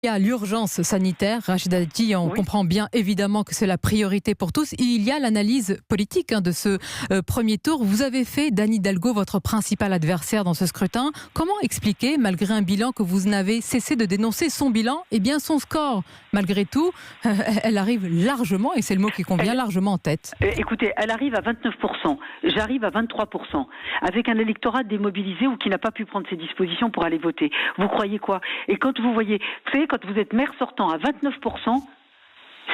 Il y a l'urgence sanitaire, Rachida Dati, on Oui, comprend bien évidemment que c'est la priorité pour tous. Il y a l'analyse politique de ce premier tour. Vous avez fait d'Anne Hidalgo votre principal adversaire dans ce scrutin. Comment expliquer, malgré un bilan que vous n'avez cessé de dénoncer, son bilan, eh bien son score, malgré tout, elle arrive largement, et c'est le mot qui convient, largement en tête. écoutez, elle arrive à 29%, j'arrive à 23%, avec un électorat démobilisé ou qui n'a pas pu prendre ses dispositions pour aller voter. Vous croyez quoi? Et quand vous voyez, vous savez, quand vous êtes maire sortant à 29%,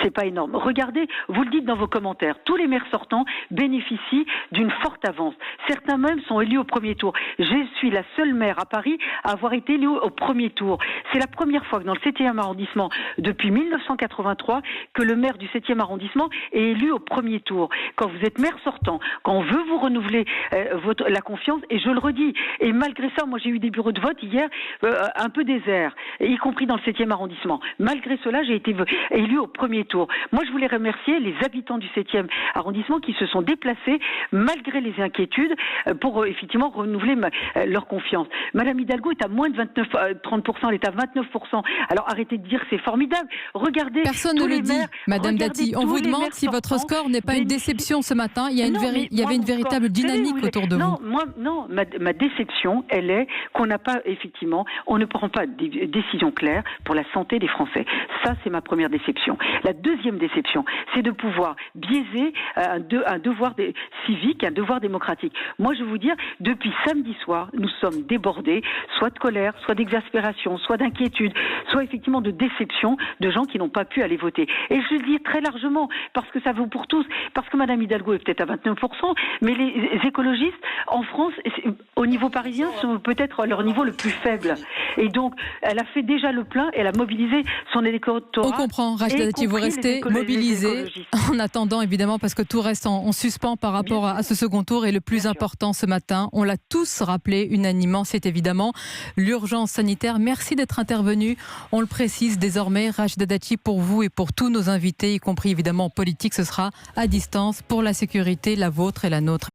c'est pas énorme. Regardez, vous le dites dans vos commentaires, tous les maires sortants bénéficient d'une forte avance. Certains même sont élus au premier tour. Je suis la seule maire à Paris à avoir été élue au premier tour. C'est la première fois que dans le 7e arrondissement, depuis 1983, que le maire du 7e arrondissement est élu au premier tour. Quand vous êtes maire sortant, quand on veut vous renouveler la confiance, et je le redis, et malgré ça, moi j'ai eu des bureaux de vote hier un peu déserts, y compris dans le 7e arrondissement. Malgré cela, j'ai été élu au premier tour. Moi, je voulais remercier les habitants du 7e arrondissement qui se sont déplacés malgré les inquiétudes pour effectivement renouveler leur confiance. Madame Hidalgo est à moins de 30%, elle est à 29%. Alors arrêtez de dire que c'est formidable. Regardez, personne ne le dit, Madame Dati. On vous demande si votre score n'est pas une déception ce matin. Il y avait une véritable dynamique autour de vous. Non, ma déception, elle est qu'on n'a pas, effectivement, on ne prend pas des décisions claires pour la santé des Français. Ça, c'est ma première déception. La deuxième déception, c'est de pouvoir biaiser un devoir civique, un devoir démocratique. Moi, je vais vous dire, depuis samedi soir, nous sommes débordés, soit de colère, soit d'exaspération, soit d'inquiétude, soit effectivement de déception de gens qui n'ont pas pu aller voter. Et je le dis très largement, parce que ça vaut pour tous, parce que Madame Hidalgo est peut-être à 29%, mais les écologistes, en France, au niveau parisien, sont peut-être à leur niveau le plus faible. Et donc, elle a fait déjà le plein, elle a mobilisé son électorat. On comprend, Rachida Dati, vous restez mobilisés en attendant, évidemment, parce que tout reste en suspens par rapport à ce second tour. Et le plus important ce matin, on l'a tous rappelé unanimement, c'est évidemment l'urgence sanitaire. Merci d'être intervenu. On le précise désormais, Rachida Dati, pour vous et pour tous nos invités, y compris évidemment en politique, ce sera à distance pour la sécurité, la vôtre et la nôtre.